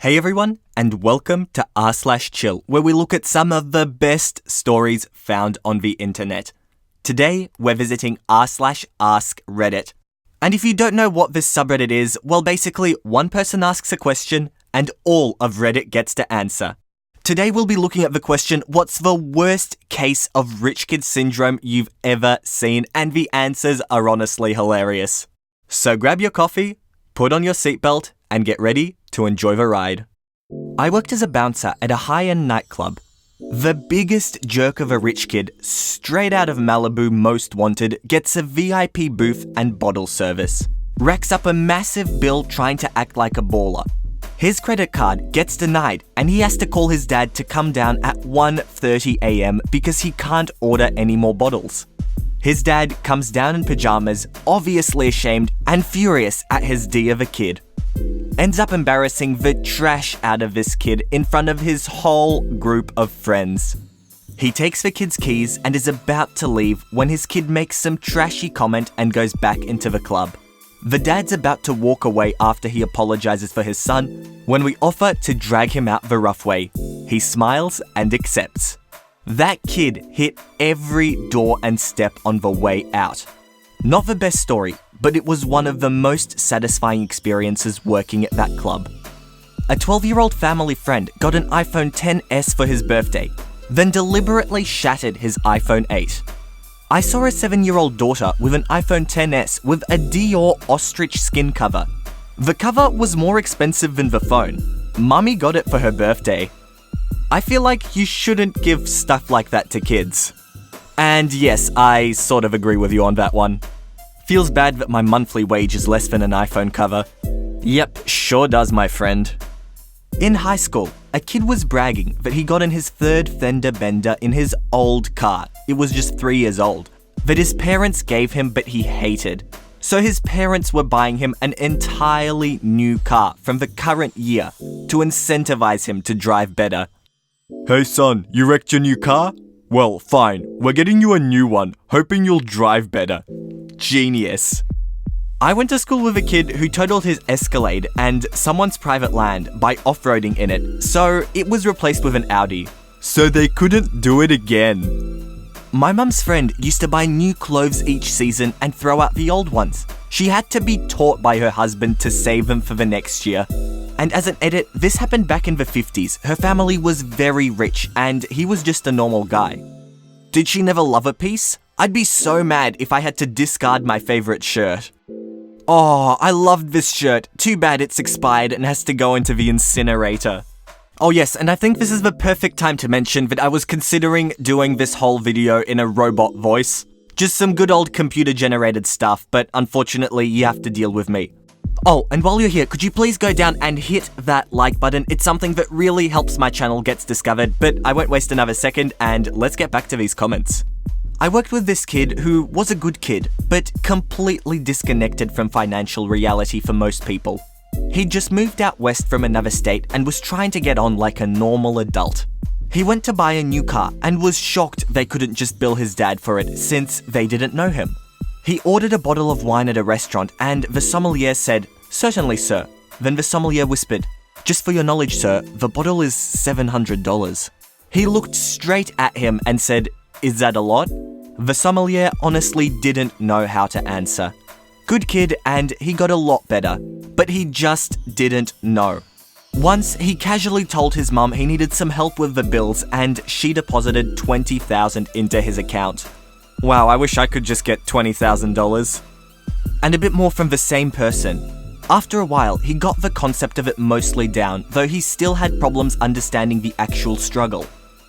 Hey everyone, and welcome to r/chill, where we look at some of the best stories found on the internet. Today, we're visiting r/AskReddit. And if you don't know what this subreddit is, well, basically, one person asks a question, and all of Reddit gets to answer. Today, we'll be looking at the question, what's the worst case of rich kid syndrome you've ever seen? And the answers are honestly hilarious. So grab your coffee, put on your seatbelt, and get ready to enjoy the ride. I worked as a bouncer at a high-end nightclub. The biggest jerk of a rich kid, straight out of Malibu Most Wanted, gets a VIP booth and bottle service. Racks up a massive bill trying to act like a baller. His credit card gets denied and he has to call his dad to come down at 1:30 a.m. because he can't order any more bottles. His dad comes down in pajamas, obviously ashamed and furious at his D of a kid. Ends up embarrassing the trash out of this kid in front of his whole group of friends. He takes the kid's keys and is about to leave when his kid makes some trashy comment and goes back into the club. The dad's about to walk away after he apologizes for his son when we offer to drag him out the rough way. He smiles and accepts. That kid hit every door and step on the way out. Not the best story, but it was one of the most satisfying experiences working at that club. A 12-year-old family friend got an iPhone XS for his birthday, then deliberately shattered his iPhone 8. I saw a 7-year-old daughter with an iPhone XS with a Dior ostrich skin cover. The cover was more expensive than the phone. Mummy got it for her birthday. I feel like you shouldn't give stuff like that to kids. And yes, I sort of agree with you on that one. Feels bad that my monthly wage is less than an iPhone cover. Yep, sure does, my friend. In high school, a kid was bragging that he got in his third fender bender in his old car. It was just 3 years old. That his parents gave him but he hated. So his parents were buying him an entirely new car from the current year to incentivize him to drive better. Hey son, you wrecked your new car? Well, fine, we're getting you a new one, hoping you'll drive better. Genius. I went to school with a kid who totaled his Escalade and someone's private land by off-roading in it, so it was replaced with an Audi. So they couldn't do it again. My mum's friend used to buy new clothes each season and throw out the old ones. She had to be taught by her husband to save them for the next year. And as an edit, this happened back in the 50s. Her family was very rich and he was just a normal guy. Did she never love a piece? I'd be so mad if I had to discard my favorite shirt. Oh, I loved this shirt. Too bad it's expired and has to go into the incinerator. Oh yes, and I think this is the perfect time to mention that I was considering doing this whole video in a robot voice. Just some good old computer-generated stuff, but unfortunately you have to deal with me. Oh, and while you're here, could you please go down and hit that like button? It's something that really helps my channel gets discovered, but I won't waste another second and let's get back to these comments. I worked with this kid who was a good kid, but completely disconnected from financial reality for most people. He'd just moved out west from another state and was trying to get on like a normal adult. He went to buy a new car and was shocked they couldn't just bill his dad for it since they didn't know him. He ordered a bottle of wine at a restaurant and the sommelier said, "Certainly, sir." Then the sommelier whispered, "Just for your knowledge, sir, the bottle is $700. He looked straight at him and said, "Is that a lot?" The sommelier honestly didn't know how to answer. Good kid and he got a lot better, but he just didn't know. Once, he casually told his mum he needed some help with the bills and she deposited $20,000 into his account. Wow, I wish I could just get $20,000. And a bit more from the same person. After a while, he got the concept of it mostly down, though he still had problems understanding the actual struggle.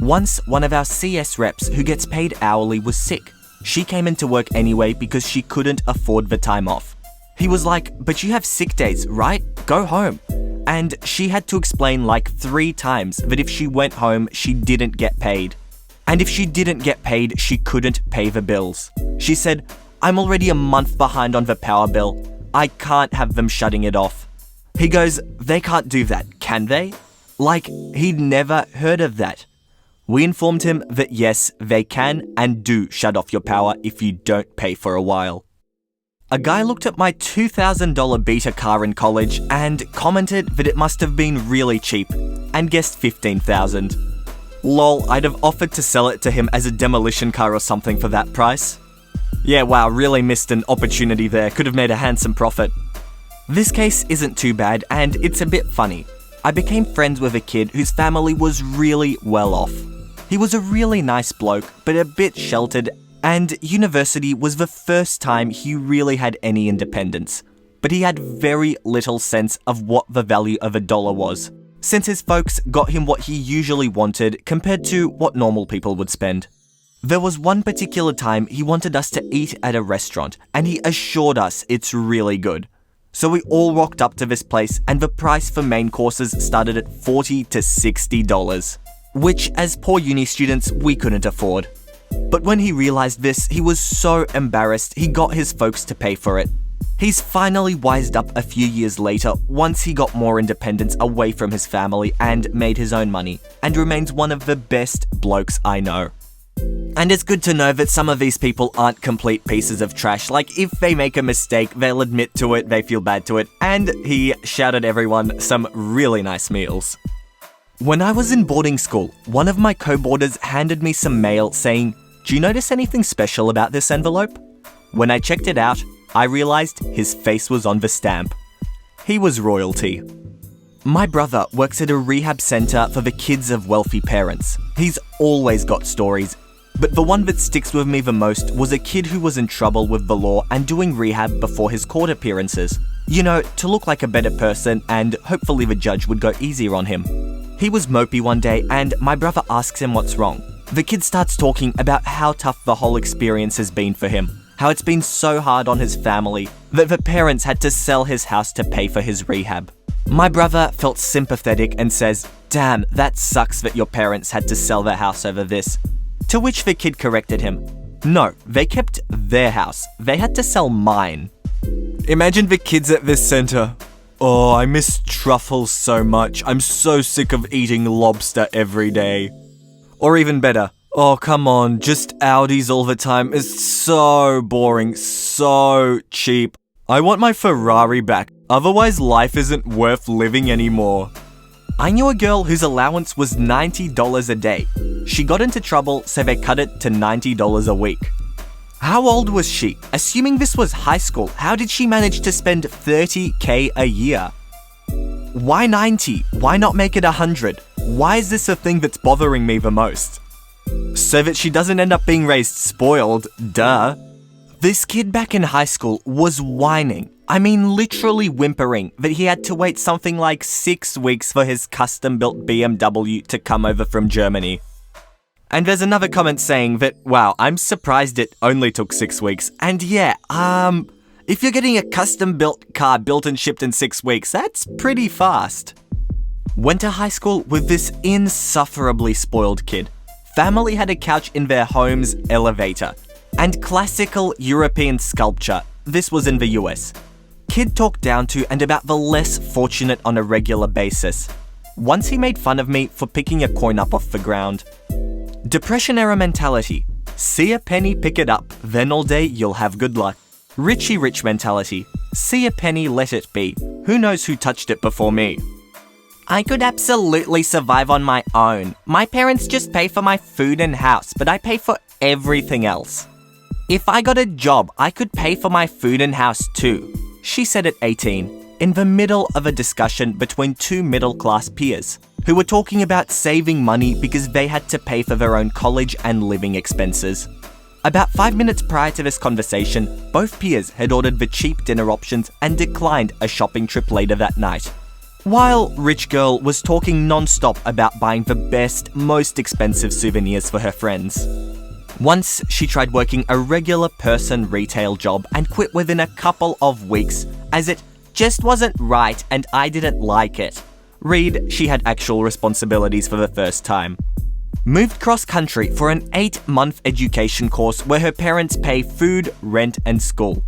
Once, one of our CS reps who gets paid hourly was sick. She came into work anyway because she couldn't afford the time off. He was like, "But you have sick days, right? Go home." And she had to explain like 3 times that if she went home, she didn't get paid. And if she didn't get paid, she couldn't pay the bills. She said, "I'm already a month behind on the power bill. I can't have them shutting it off." He goes, "They can't do that, can they?" Like, he'd never heard of that. We informed him that yes, they can and do shut off your power if you don't pay for a while. A guy looked at my $2,000 Beta car in college and commented that it must have been really cheap and guessed $15,000. Lol, I'd have offered to sell it to him as a demolition car or something for that price. Yeah, wow, really missed an opportunity there. Could have made a handsome profit. This case isn't too bad and it's a bit funny. I became friends with a kid whose family was really well off. He was a really nice bloke, but a bit sheltered, and university was the first time he really had any independence. But he had very little sense of what the value of $1 was, since his folks got him what he usually wanted compared to what normal people would spend. There was one particular time he wanted us to eat at a restaurant, and he assured us it's really good. So we all rocked up to this place, and the price for main courses started at $40 to $60, which as poor uni students we couldn't afford. But when he realized this, he was so embarrassed he got his folks to pay for it. He's finally wised up a few years later once he got more independence away from his family and made his own money, and remains one of the best blokes I know. And it's good to know that some of these people aren't complete pieces of trash. Like, if they make a mistake, they'll admit to it, they feel bad to it, and he shouted everyone some really nice meals. When I was in boarding school, one of my co-boarders handed me some mail saying, "Do you notice anything special about this envelope?" When I checked it out, I realized his face was on the stamp. He was royalty. My brother works at a rehab center for the kids of wealthy parents. He's always got stories, but the one that sticks with me the most was a kid who was in trouble with the law and doing rehab before his court appearances. You know, to look like a better person, and hopefully the judge would go easier on him. He was mopey one day and my brother asks him what's wrong. The kid starts talking about how tough the whole experience has been for him, how it's been so hard on his family that the parents had to sell his house to pay for his rehab. My brother felt sympathetic and says, "Damn, that sucks that your parents had to sell their house over this." To which the kid corrected him, "No, they kept their house. They had to sell mine." Imagine the kids at this center. "Oh, I miss truffles so much. I'm so sick of eating lobster every day." Or even better, "Oh, come on, just Audis all the time. It's so boring, so cheap. I want my Ferrari back. Otherwise, life isn't worth living anymore." I knew a girl whose allowance was $90 a day. She got into trouble, so they cut it to $90 a week. How old was she? Assuming this was high school, how did she manage to spend $30K a year? Why 90? Why not make it 100? Why is this a thing that's bothering me the most? So that she doesn't end up being raised spoiled, duh. This kid back in high school was whining. I mean literally whimpering that he had to wait something like 6 weeks for his custom-built BMW to come over from Germany. And there's another comment saying that, wow, I'm surprised it only took 6 weeks. And yeah, if you're getting a custom-built car built and shipped in 6 weeks, that's pretty fast. Went to high school with this insufferably spoiled kid. Family had a couch in their home's elevator. And classical European sculpture. This was in the US. Kid talked down to and about the less fortunate on a regular basis. Once he made fun of me for picking a coin up off the ground. Depression-era mentality. See a penny, pick it up, then all day you'll have good luck. Richie rich mentality. See a penny, let it be. Who knows who touched it before me? I could absolutely survive on my own. My parents just pay for my food and house, but I pay for everything else. If I got a job, I could pay for my food and house too, she said at 18, in the middle of a discussion between two middle-class peers, who were talking about saving money because they had to pay for their own college and living expenses. About 5 minutes prior to this conversation, both peers had ordered the cheap dinner options and declined a shopping trip later that night. While rich girl was talking non-stop about buying the best, most expensive souvenirs for her friends. Once, she tried working a regular person retail job and quit within a couple of weeks, as it just wasn't right and I didn't like it. Read, she had actual responsibilities for the first time. Moved cross-country for an 8-month education course where her parents pay food, rent, and school.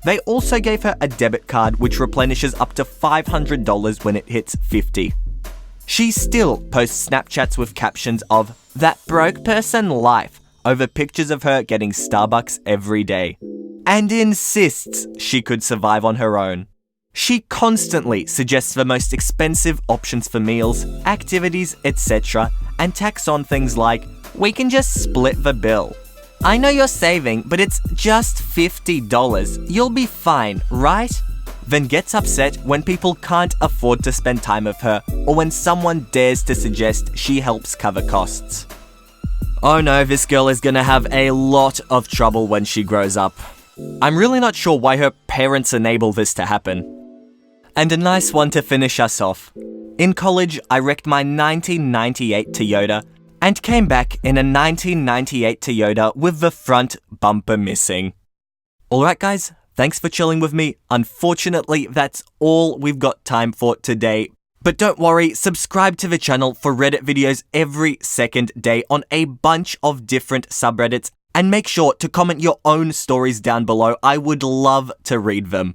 They also gave her a debit card which replenishes up to $500 when it hits 50. She still posts Snapchats with captions of, "That broke person life," over pictures of her getting Starbucks every day. and insists she could survive on her own. She constantly suggests the most expensive options for meals, activities, etc., and tacks on things like, "We can just split the bill. I know you're saving, but it's just $50. You'll be fine, right?" Then gets upset when people can't afford to spend time with her, or when someone dares to suggest she helps cover costs. Oh no, this girl is gonna have a lot of trouble when she grows up. I'm really not sure why her parents enable this to happen. And a nice one to finish us off. In college, I wrecked my 1998 Toyota and came back in a 1998 Toyota with the front bumper missing. Alright guys, thanks for chilling with me. Unfortunately, that's all we've got time for today. But don't worry, subscribe to the channel for Reddit videos every second day on a bunch of different subreddits, and make sure to comment your own stories down below. I would love to read them.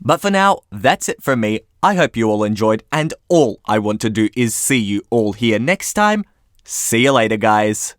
But for now, that's it from me. I hope you all enjoyed, and all I want to do is see you all here next time. See you later, guys.